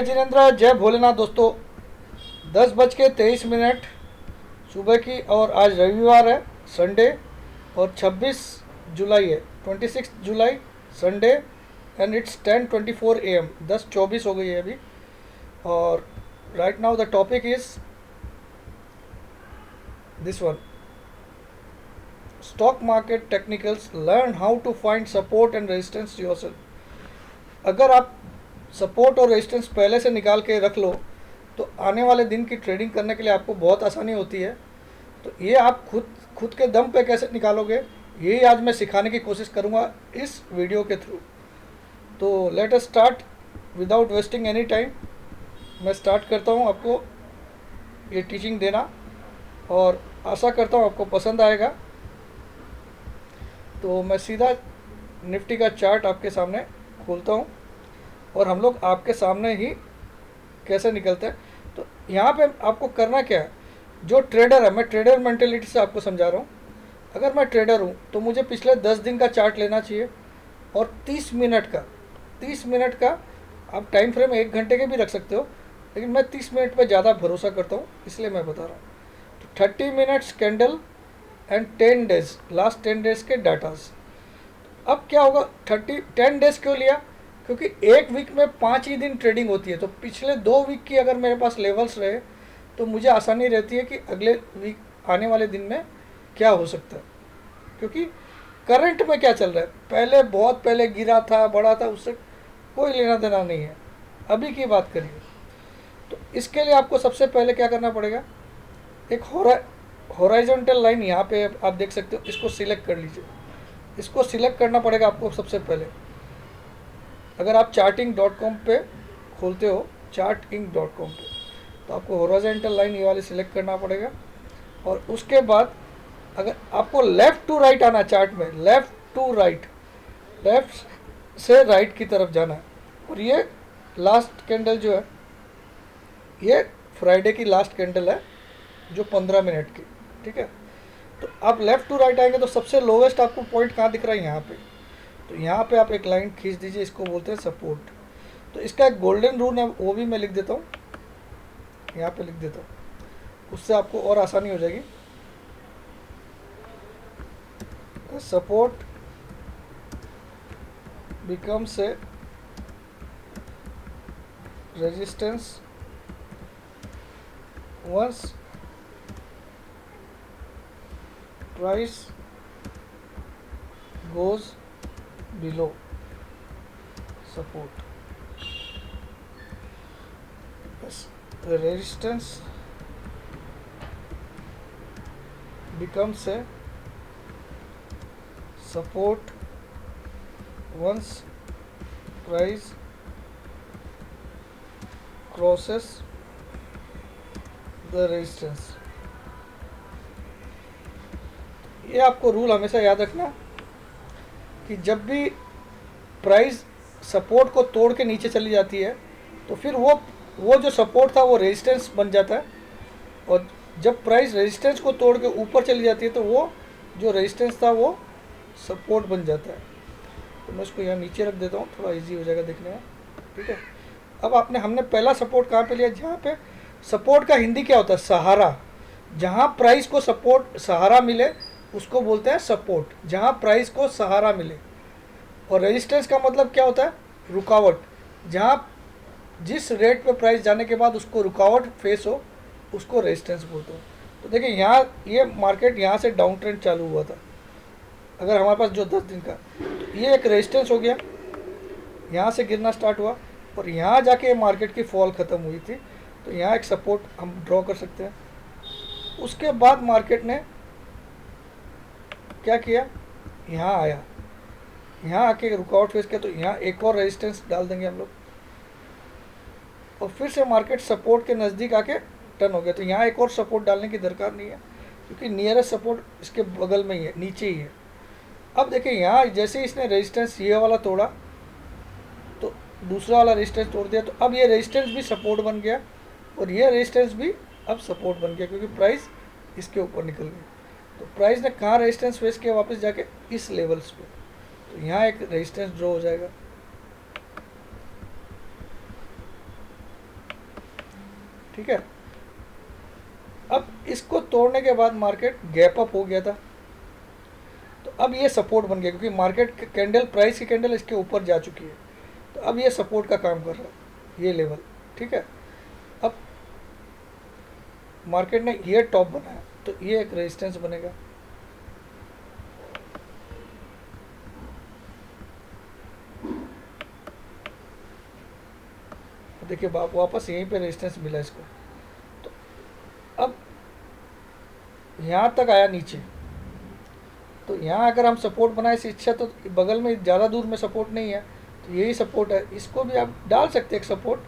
जय जिनेन्द्र, जय भोलेनाथ दोस्तों। 10:23 सुबह की, और आज रविवार है, संडे, और 26 जुलाई है, 26 जुलाई संडे, एंड इट्स 10:24 AM। 10:24 हो गई है अभी। और right now the topic is this one: stock market technicals, learn how to find support and resistance yourself. अगर आप सपोर्ट और रेजिस्टेंस पहले से निकाल के रख लो तो आने वाले दिन की ट्रेडिंग करने के लिए आपको बहुत आसानी होती है। तो ये आप खुद के दम पे कैसे निकालोगे, यही आज मैं सिखाने की कोशिश करूँगा इस वीडियो के थ्रू। तो let us start without wasting any time. मैं स्टार्ट करता हूँ आपको ये टीचिंग देना, और आशा करता हूँ आपको पसंद आएगा। तो मैं सीधा निफ्टी का चार्ट आपके सामने खोलता हूँ, और हम लोग आपके सामने ही कैसे निकलते हैं। तो यहाँ पे आपको करना क्या है, जो ट्रेडर है, मैं ट्रेडर मेंटेलिटी से आपको समझा रहा हूँ। अगर मैं ट्रेडर हूँ तो मुझे पिछले 10 दिन का चार्ट लेना चाहिए, और 30 मिनट का आप टाइम फ्रेम 1 घंटे के भी रख सकते हो, लेकिन मैं 30 मिनट पे ज़्यादा भरोसा करता हूँ, इसलिए मैं बता रहा हूँ। तो 30 minutes candle and 10 days, last 10 days के डाटाज। अब क्या होगा, 10 डेज क्यों लिया, क्योंकि एक वीक में 5 ही दिन ट्रेडिंग होती है। तो पिछले 2 वीक की अगर मेरे पास लेवल्स रहे तो मुझे आसानी रहती है कि अगले वीक आने वाले दिन में क्या हो सकता है, क्योंकि करंट में क्या चल रहा है। पहले बहुत पहले गिरा था, बढ़ा था, उससे कोई लेना देना नहीं है। अभी की बात करिए तो इसके लिए आपको सबसे पहले क्या करना पड़ेगा, एक हॉराइजॉन्टल लाइन यहाँ पे आप देख सकते हो, इसको सिलेक्ट कर लीजिए। इसको सिलेक्ट करना पड़ेगा आपको सबसे पहले। अगर आप charting.com पे खोलते हो, charting.com पे, तो आपको हॉरिजॉन्टल लाइन ये वाली सिलेक्ट करना पड़ेगा। और उसके बाद अगर आपको लेफ़्ट टू राइट आना, चार्ट में लेफ़्ट टू राइट, लेफ़्ट से राइट की तरफ जाना है। और ये लास्ट कैंडल जो है, ये फ्राइडे की लास्ट कैंडल है, जो 15 मिनट की, ठीक है। तो आप लेफ़्ट टू राइट आएंगे तो सबसे लोवेस्ट आपको पॉइंट कहाँ दिख रहा है, यहाँ पे। तो यहाँ पे आप एक लाइन खींच दीजिए, इसको बोलते हैं सपोर्ट। तो इसका एक गोल्डन रूल है, वो भी मैं लिख देता हूँ, यहाँ पे लिख देता हूँ, उससे आपको और आसानी हो जाएगी। Support becomes a resistance once price goes below support. Yes, the resistance becomes a support once price crosses the resistance. ये आपको रूल हमेशा याद रखना कि जब भी प्राइस सपोर्ट को तोड़ के नीचे चली जाती है तो फिर वो जो सपोर्ट था वो रेजिस्टेंस बन जाता है, और जब प्राइस रेजिस्टेंस को तोड़ के ऊपर चली जाती है तो वो जो रेजिस्टेंस था वो सपोर्ट बन जाता है। तो मैं इसको यहाँ नीचे रख देता हूँ, थोड़ा इजी हो जाएगा देखने में, ठीक है। अब हमने पहला सपोर्ट कहाँ पे लिया, जहाँ पे सपोर्ट का हिंदी क्या होता है, सहारा। जहाँ प्राइस को सपोर्ट सहारा मिले उसको बोलते हैं सपोर्ट, जहाँ प्राइस को सहारा मिले। और रेजिस्टेंस का मतलब क्या होता है, रुकावट। जहाँ जिस रेट पे प्राइस जाने के बाद उसको रुकावट फेस हो, उसको रेजिस्टेंस बोलते हैं। तो देखिए यहाँ ये मार्केट यहाँ से डाउन ट्रेंड चालू हुआ था, अगर हमारे पास जो 10 दिन का, तो ये एक रेजिस्टेंस हो गया, यहाँ से गिरना स्टार्ट हुआ, और यहाँ जाके मार्केट की फॉल ख़त्म हुई थी। तो यहाँ एक सपोर्ट हम ड्रॉ कर सकते हैं। उसके बाद मार्केट ने क्या किया, यहाँ आया, यहाँ आके रुकावट फेस किया, तो यहाँ एक और रेजिस्टेंस डाल देंगे हम लोग, और फिर से मार्केट सपोर्ट के नज़दीक आके टर्न हो गया। तो यहाँ एक और सपोर्ट डालने की दरकार नहीं है, क्योंकि नियरेस्ट सपोर्ट इसके बगल में ही है, नीचे ही है। अब देखिए यहाँ जैसे ही इसने रेजिस्टेंस ये वाला तोड़ा तो दूसरा वाला रेजिस्टेंस तोड़ दिया, तो अब ये रेजिस्टेंस भी सपोर्ट बन गया, और ये रेजिस्टेंस भी अब सपोर्ट बन गया, क्योंकि प्राइस इसके ऊपर निकल गई। तो प्राइस ने कहाँ रेजिस्टेंस फेस किया, वापस जाके इस लेवल्स पे। तो यहाँ एक रेजिस्टेंस ड्रॉ हो जाएगा, ठीक है। अब इसको तोड़ने के बाद मार्केट गैप अप हो गया था, तो अब ये सपोर्ट बन गया, क्योंकि मार्केट कैंडल, प्राइस की कैंडल इसके ऊपर जा चुकी है, तो अब ये सपोर्ट का काम कर रहा है, ये लेवल, ठीक है। अब मार्केट ने ये टॉप बनाया, तो ये एक रेजिस्टेंस बनेगा। देखिए वापस यहीं पे रेजिस्टेंस मिला इसको, तो अब यहाँ तक आया नीचे, तो यहाँ अगर हम सपोर्ट बनाए इस इच्छा, तो बगल में ज़्यादा दूर में सपोर्ट नहीं है, तो यही सपोर्ट है, इसको भी आप डाल सकते हैं एक सपोर्ट,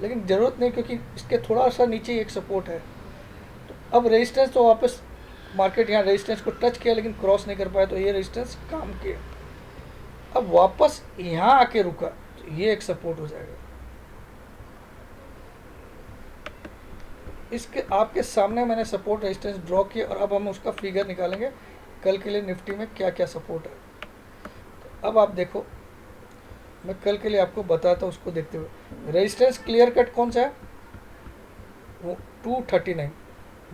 लेकिन ज़रूरत नहीं, क्योंकि इसके थोड़ा सा नीचे एक सपोर्ट है। तो अब रेजिस्टेंस तो वापस मार्केट यहाँ रेजिस्टेंस को टच किया लेकिन क्रॉस नहीं कर पाया, तो ये रेजिस्टेंस काम किया। अब वापस यहाँ आके रुका, तो ये एक सपोर्ट हो जाएगा। इसके आपके सामने मैंने सपोर्ट रेजिस्टेंस ड्रॉ किया, और अब हम उसका फिगर निकालेंगे कल के लिए निफ्टी में क्या क्या सपोर्ट है। तो अब आप देखो, मैं कल के लिए आपको बताता हूँ, उसको देखते हुए। रेजिस्टेंस क्लियर कट कौन सा है, वो 239,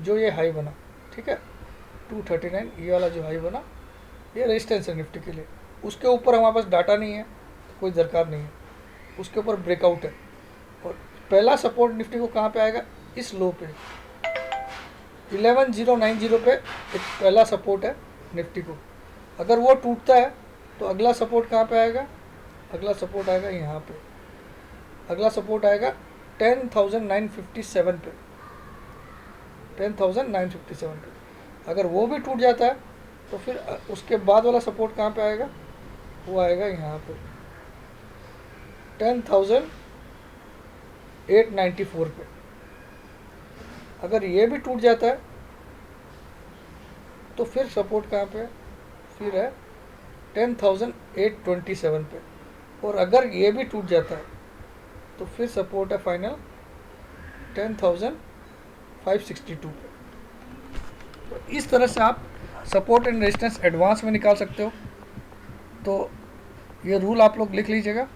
जो ये हाई बना, ठीक है, 239 ये वाला जो हाई बना, ये रेजिस्टेंस है निफ्टी के लिए। उसके ऊपर हमारे पास डाटा नहीं है, तो कोई दरकार नहीं है, उसके ऊपर ब्रेकआउट है। और पहला सपोर्ट निफ्टी को कहाँ पे आएगा, इस लो पे 11090 पे एक पहला सपोर्ट है निफ्टी को। अगर वो टूटता है तो अगला सपोर्ट कहाँ पे आएगा, अगला सपोर्ट आएगा यहाँ पे, अगला सपोर्ट आएगा 10957 पे, 10957 पे। अगर वो भी टूट जाता है तो फिर उसके बाद वाला सपोर्ट कहाँ पे आएगा, वो आएगा यहाँ पे 10894 पे। अगर ये भी टूट जाता है तो फिर सपोर्ट कहाँ पे है, फिर है 10827 पे। और अगर ये भी टूट जाता है तो फिर सपोर्ट है फाइनल 10562 पे। तो इस तरह से आप सपोर्ट एंड रेजिस्टेंस एडवांस में निकाल सकते हो। तो ये रूल आप लोग लिख लीजिएगा।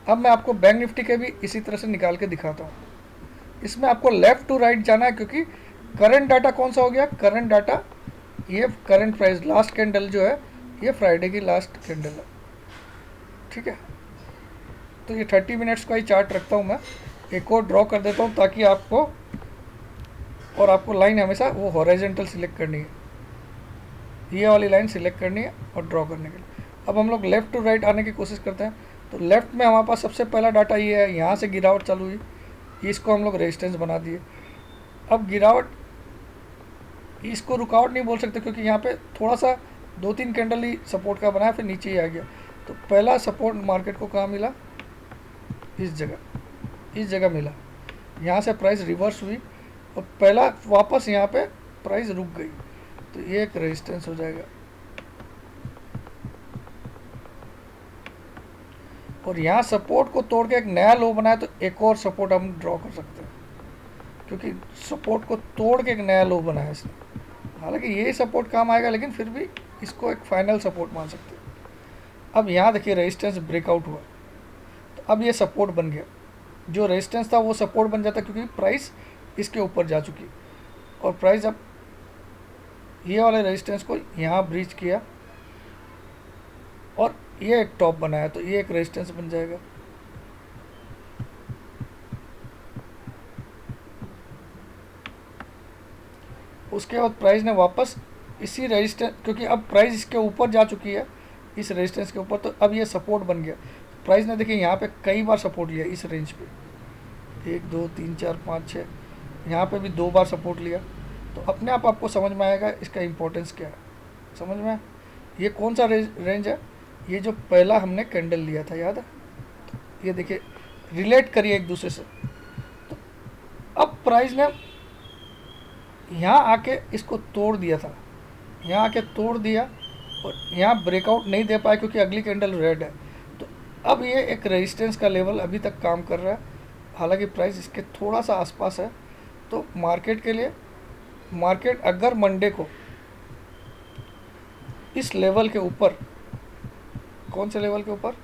अब मैं आपको बैंक निफ्टी के भी इसी तरह से निकाल के दिखाता हूँ। इसमें आपको लेफ़्ट टू राइट जाना है, क्योंकि करंट डाटा कौन सा हो गया, करंट डाटा ये करंट प्राइस, लास्ट कैंडल जो है ये फ्राइडे की लास्ट कैंडल है, ठीक है। तो ये 30 मिनट्स का ही चार्ट रखता हूँ मैं, एक और ड्रॉ कर देता हूँ ताकि आपको, और आपको लाइन हमेशा वो हॉरिजॉन्टल सिलेक्ट करनी है, ये वाली लाइन सिलेक्ट करनी है और ड्रॉ करने के लिए। अब हम लोग लेफ़्ट टू राइट आने की कोशिश करते हैं। तो लेफ़्ट में हमारे पास सबसे पहला डाटा ये है, यहाँ से गिरावट चालू हुई, इसको हम लोग रेजिस्टेंस बना दिए। अब गिरावट, इसको रुकावट नहीं बोल सकते, क्योंकि यहाँ पे थोड़ा सा 2-3 कैंडल ही सपोर्ट का बनाया, फिर नीचे ही आ गया। तो पहला सपोर्ट मार्केट को कहाँ मिला, इस जगह मिला। यहाँ से प्राइस रिवर्स हुई और पहला वापस यहाँ पे प्राइस रुक गई, तो ये एक रेजिस्टेंस हो जाएगा। और यहाँ सपोर्ट को तोड़ के एक नया लो बनाया, तो एक और सपोर्ट हम ड्रॉ कर सकते हैं, क्योंकि सपोर्ट को तोड़ के एक नया लो बनाया इसने। हालांकि ये सपोर्ट काम आएगा, लेकिन फिर भी इसको एक फाइनल सपोर्ट मान सकते हैं। अब यहाँ देखिए रेजिस्टेंस ब्रेकआउट हुआ, तो अब ये सपोर्ट बन गया। जो रेजिस्टेंस था वो सपोर्ट बन जाता, क्योंकि प्राइस इसके ऊपर जा चुकी, और प्राइस अब ये वाले रेजिस्टेंस को यहाँ ब्रीच किया और ये एक टॉप बनाया, तो ये एक रेजिस्टेंस बन जाएगा। उसके बाद प्राइस ने वापस इसी रेजिस्टेंस, क्योंकि अब प्राइस इसके ऊपर जा चुकी है, इस रेजिस्टेंस के ऊपर, तो अब ये सपोर्ट बन गया। प्राइस ने देखिए यहाँ पे कई बार सपोर्ट लिया, इस रेंज पे 1 2 3 4 5 6, यहाँ पे भी 2 बार सपोर्ट लिया। तो अपने आप आपको समझ में आएगा इसका इम्पोर्टेंस क्या है, समझ में। ये कौन सा रेंज है, ये जो पहला हमने कैंडल लिया था, याद है। तो ये देखिए, रिलेट करिए एक दूसरे से। तो अब प्राइस ने यहाँ आके इसको तोड़ दिया था, यहाँ आके तोड़ दिया और यहाँ ब्रेकआउट नहीं दे पाया, क्योंकि अगली कैंडल रेड है। तो अब ये एक रेजिस्टेंस का लेवल अभी तक काम कर रहा है, हालांकि प्राइस इसके थोड़ा सा आसपास है। तो मार्केट के लिए, मार्केट अगर मंडे को इस लेवल के ऊपर, कौन से लेवल के ऊपर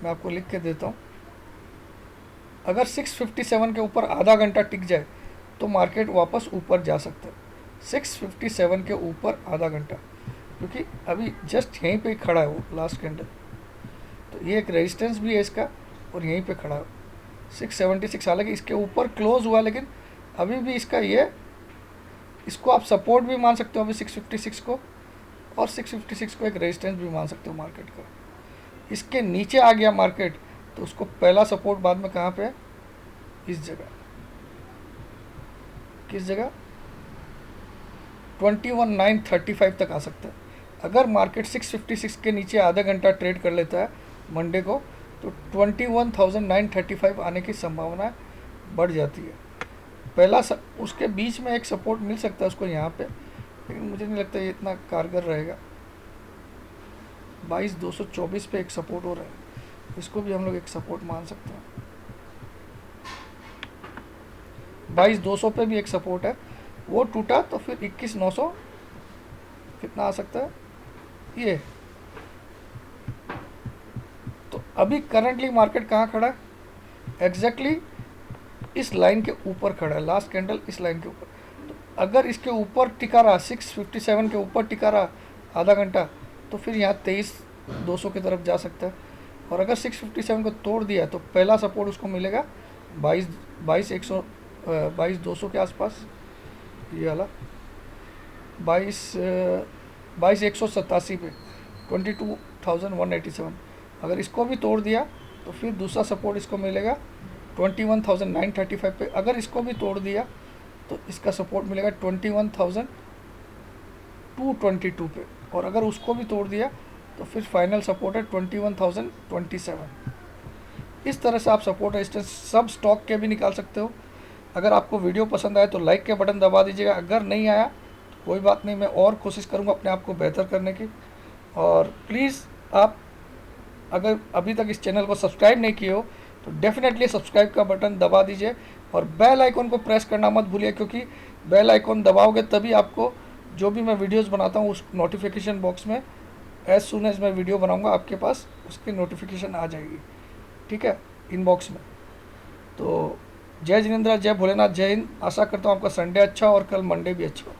मैं आपको लिख के देता हूँ, अगर 657 के ऊपर आधा घंटा टिक जाए तो मार्केट वापस ऊपर जा सकता है। 657 के ऊपर आधा घंटा, क्योंकि अभी जस्ट यहीं पे खड़ा है वो लास्ट कैंडल, तो ये एक रेजिस्टेंस भी है इसका और यहीं पे खड़ा है 676। हालांकि इसके ऊपर क्लोज हुआ, लेकिन अभी भी इसका ये, इसको आप सपोर्ट भी मान सकते हो अभी 656 को, और 656 को एक रेजिस्टेंस भी मान सकते हो मार्केट का। इसके नीचे आ गया मार्केट तो उसको पहला सपोर्ट बाद में कहाँ पे है, इस जगह, किस जगह, 21,935 तक आ सकता है। अगर मार्केट 656 के नीचे आधा घंटा ट्रेड कर लेता है मंडे को, तो 21,935 आने की संभावना बढ़ जाती है। पहला उसके बीच में एक सपोर्ट मिल सकता है उसको यहाँ पे, लेकिन मुझे नहीं लगता ये इतना कारगर रहेगा। 22,224 पे एक सपोर्ट हो रहा है, इसको भी हम लोग एक सपोर्ट मान सकते हैं। 22,200 पे भी एक सपोर्ट है, वो टूटा तो फिर 21,900 कितना आ सकता है ये। तो अभी करंटली मार्केट कहाँ खड़ा है, एग्जैक्टली इस लाइन के ऊपर खड़ा है, लास्ट कैंडल इस लाइन के ऊपर। तो अगर इसके ऊपर टिका रहा, 657 के ऊपर टिका रहा आधा घंटा, तो फिर यहाँ 23,200 की तरफ जा सकता है। और अगर 657 को तोड़ दिया तो पहला सपोर्ट उसको मिलेगा 22,200 के आसपास, ये वाला 22,187 पे, 22,187। अगर इसको भी तोड़ दिया तो फिर दूसरा सपोर्ट इसको मिलेगा 21,935 पे। अगर इसको भी तोड़ दिया तो इसका सपोर्ट मिलेगा 21,222 पे। और अगर उसको भी तोड़ दिया तो फिर फाइनल सपोर्ट है 21,027। इस तरह से आप सपोर्ट रेजिस्टेंस सब स्टॉक के भी निकाल सकते हो। अगर आपको वीडियो पसंद आए तो लाइक के बटन दबा दीजिएगा, अगर नहीं आया तो कोई बात नहीं, मैं और कोशिश करूँगा अपने आप को बेहतर करने की। और प्लीज़ आप अगर अभी तक इस चैनल को सब्सक्राइब नहीं किए हो तो डेफिनेटली सब्सक्राइब का बटन दबा दीजिए और बेल आइकॉन को प्रेस करना मत भूलिए, क्योंकि बेल आइकॉन दबाओगे तभी आपको जो भी मैं वीडियोस बनाता हूँ उस नोटिफिकेशन बॉक्स में एज सुन एज मैं वीडियो बनाऊँगा आपके पास उसकी नोटिफिकेशन आ जाएगी, ठीक है, इनबॉक्स में। तो जय जिनेंद्र, जय भोलेनाथ, जय हिंद। आशा करता हूँ आपका संडे अच्छा हो और कल मंडे भी अच्छा हो।